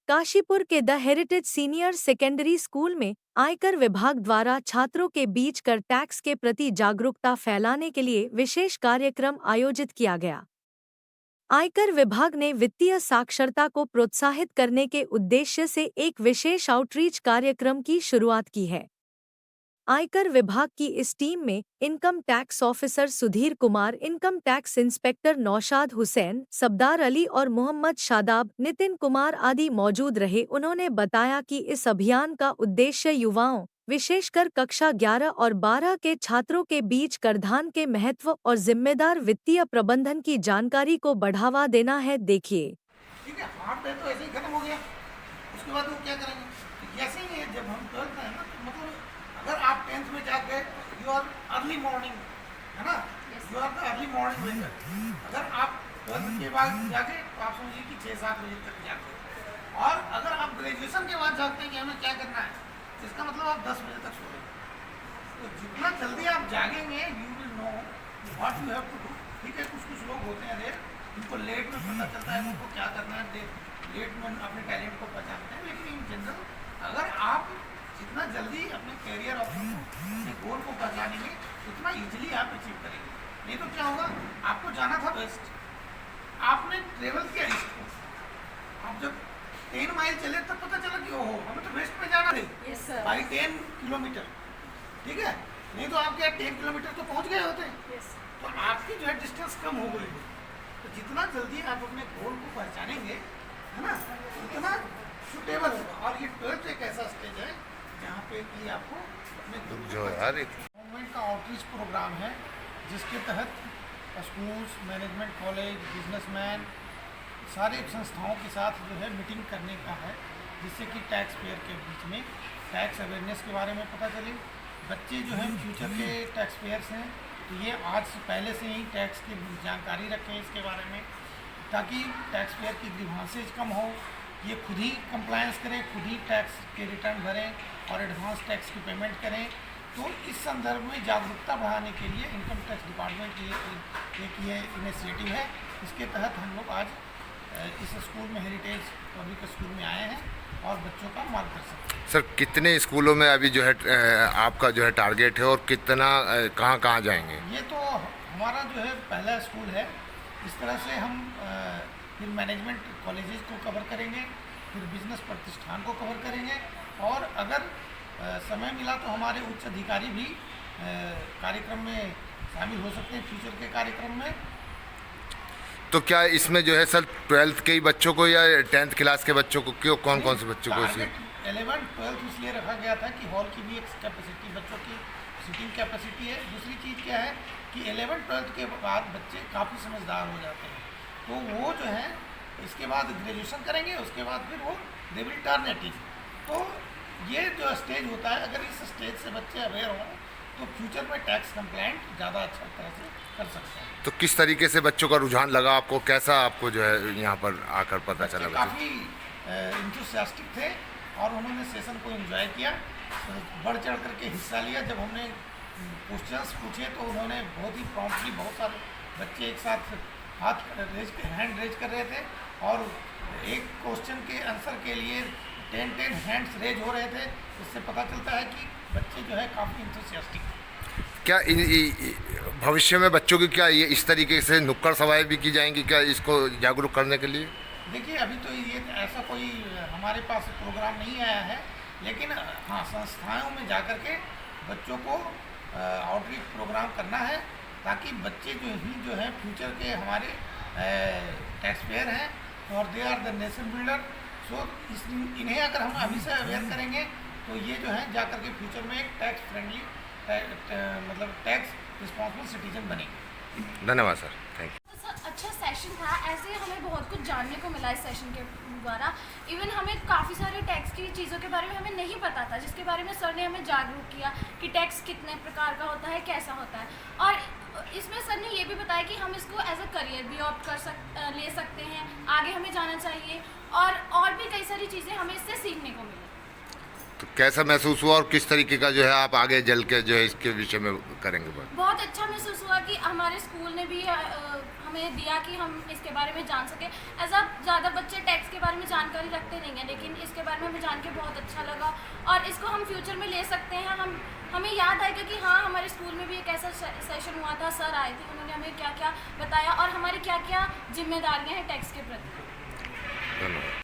काशीपुर के the heritage senior secondary school में आयकर विभाग द्वारा छात्रों के बीच कर टैक्स के प्रति जागरूकता फैलाने के लिए विशेष कार्यक्रम आयोजित किया गया। आयकर विभाग ने वित्तीय साक्षरता को प्रोत्साहित करने के उद्देश्य से एक विशेष आउटरीच कार्यक्रम की शुरुआत की है। आयकर विभाग की इस टीम में income tax officer Sudhir Kumar, income tax inspector Naushad Hussain, Sabdar Ali और मोहम्मद शादाब, नितिन कुमार आदि मौजूद रहे। उन्होंने बताया कि इस अभियान का उद्देश्य युवाओं, विशेषकर कक्षा 11 और 12 के छात्रों के बीच करधान के महत्व और जिम्मेदार वित्तीय प्रबंधन की जानकारी को बढ़ावा देना है। देखिए। ठीक है, हार्ड डे तो ऐसे ही खत्म हो गया। उसके बाद वो क्या करेंगे? जैसे ही है, जब हम 12th में है ना, तो मतलब अगर आप 10th में जाके यू आर अर्ली मॉर्निंग, है ना, you are the early morning waker. अगर आप 12th के बाद जाके तो आप समझिए कि 6-7 बजे तक जाते हैं। और अगर आप ग्रेजुएशन के बाद जागते हैं कि हमें क्या करना है, तो इसका मतलब आप 10 बजे तक सो रहे हैं। तो जितना जल्दी आप जागेंगे you will know what you have to do. ठीक है, कुछ कुछ लोग होते हैं देर, उनको लेट में पता चलता है उनको क्या करना है, लेट में अपने टैलेंट को पहचानते हैं। लेकिन इन जनरल अगर आप जितना जल्दी अपने कैरियर और अपने गोल को पहचानेंगे उतना इजीली आप अचीव करेंगे। नहीं तो क्या होगा, आपको जाना था वेस्ट, आपने ट्रेवल किया ईस्ट को, आप जब 10 माइल चले तब पता चला कि ओहो हमें तो वेस्ट में जाना है बाई 10 किलोमीटर। ठीक है, नहीं तो आप क्या 10 किलोमीटर तो पहुंच गए होते हैं। तो आपकी जो है डिस्टेंस कम हो गई है। तो जितना जल्दी आप अपने गोल को पहचानेंगे, है ना, उतना सुटेबल होगा। और ये 12th एक ऐसा स्टेज है जहाँ पे कि आपको अपने जो यार गवर्नमेंट का आउटरीच प्रोग्राम है, जिसके तहत स्कूल्स, मैनेजमेंट कॉलेज, बिजनेसमैन, सारे संस्थाओं के साथ जो है मीटिंग करने का है, जिससे कि टैक्स पेयर के बीच में टैक्स अवेयरनेस के बारे में पता चले। बच्चे जो हैं फ्यूचर के टैक्स पेयर्स हैं, तो ये आज से पहले से ही टैक्स की जानकारी रखें इसके बारे में, ताकि टैक्स पेयर की ग्रीवांसेज कम हो, ये खुद ही कंप्लायंस करें, खुद ही टैक्स के रिटर्न भरें और एडवांस टैक्स की पेमेंट करें। तो इस संदर्भ में जागरूकता बढ़ाने के लिए इनकम टैक्स डिपार्टमेंट की एक ये इनिशिएटिव है। इसके तहत हम लोग आज इस स्कूल में, हेरिटेज पब्लिक स्कूल में आए हैं और बच्चों का मार्गदर्शन। सर, कितने स्कूलों में अभी जो है आपका जो है टारगेट है और कितना कहाँ कहाँ जाएंगे? ये तो हमारा जो है पहला स्कूल है। इस तरह से हम फिर मैनेजमेंट कॉलेजेस को कवर करेंगे, फिर बिजनेस प्रतिष्ठान को कवर करेंगे, और अगर समय मिला तो हमारे उच्च अधिकारी भी कार्यक्रम में शामिल हो सकते हैं, फ्यूचर के कार्यक्रम में। तो क्या इसमें जो है सर 12th के ही बच्चों को या 10th क्लास के बच्चों को, क्यों, कौन कौन से बच्चों को? 11th 12th इसलिए रखा गया था कि हॉल की भी एक कैपेसिटी, बच्चों की सीटिंग कैपेसिटी है। दूसरी चीज़ क्या है कि 11th 12th के बाद बच्चे काफ़ी समझदार हो जाते हैं, तो वो जो है इसके बाद ग्रेजुएशन करेंगे, उसके बाद फिर वो दे विल टर्न 18। तो ये जो स्टेज होता है, अगर इस स्टेज से बच्चे अवेयर हों तो फ्यूचर में टैक्स कंप्लाइंट ज़्यादा अच्छा तरह से कर सकते हैं। तो किस तरीके से बच्चों का रुझान लगा आपको, कैसा आपको जो है यहाँ पर आकर पता चला? काफ़ी इंथुसियास्टिक थे और उन्होंने सेशन को एंजॉय किया, बढ़ चढ़ करके हिस्सा लिया। जब हमने क्वेश्चंस पूछे तो उन्होंने बहुत ही प्रॉम्प्टली, बहुत सारे बच्चे एक साथ हैंड रेज कर रहे थे और एक क्वेश्चन के आंसर के लिए 10 हैंड्स रेज हो रहे थे। इससे पता चलता है कि बच्चे जो है काफ़ी इंथुसियास्टिक थे। क्या भविष्य में बच्चों की क्या ये इस तरीके से नुक्कड़ सवारी भी की जाएंगी क्या, इसको जागरूक करने के लिए? देखिए, अभी तो ये ऐसा कोई हमारे पास प्रोग्राम नहीं आया है, लेकिन हाँ, संस्थाओं में जाकर के बच्चों को आउटरीच प्रोग्राम करना है, ताकि बच्चे जो है फ्यूचर के हमारे टैक्स पेयर हैं और they are the nation builder. So इन्हें अगर हम अभी से अवेयर करेंगे तो ये जो है जाकर के फ्यूचर में एक टैक्स फ्रेंडली, मतलब टैक्स रिस्पॉन्सिबल सिटीजन बनेंगे। धन्यवाद सर, थैंक यू। अच्छा सेशन था, ऐसे हमें बहुत कुछ जानने को मिला इस सेशन के द्वारा। इवन हमें काफ़ी सारे टैक्स की चीज़ों के बारे में हमें नहीं पता था, जिसके बारे में सर ने हमें जागरूक किया कि टैक्स कितने प्रकार का होता है, कैसा होता है। और इसमें सर ने ये भी बताया कि हम इसको एज अ करियर भी ऑप्ट ले सकते हैं, आगे हमें जाना चाहिए, और भी कई सारी चीज़ें हमें इससे सीखने को मिली। तो कैसा महसूस हुआ और किस तरीके का जो है आप आगे जल के जो है इसके विषय में करेंगे? बहुत अच्छा महसूस हुआ कि हमारे स्कूल ने भी हमें दिया कि हम इसके बारे में जान सकें। ऐसा ज़्यादा बच्चे टैक्स के बारे में जानकारी रखते नहीं हैं, लेकिन इसके बारे में हमें जान के बहुत अच्छा लगा और इसको हम फ्यूचर में ले सकते हैं। हमें याद आएगा कि हाँ, हमारे स्कूल में भी एक ऐसा सेशन हुआ था, सर आए थे, उन्होंने हमें क्या क्या बताया और हमारी क्या क्या जिम्मेदारियाँ हैं टैक्स के प्रति। धन्यवाद।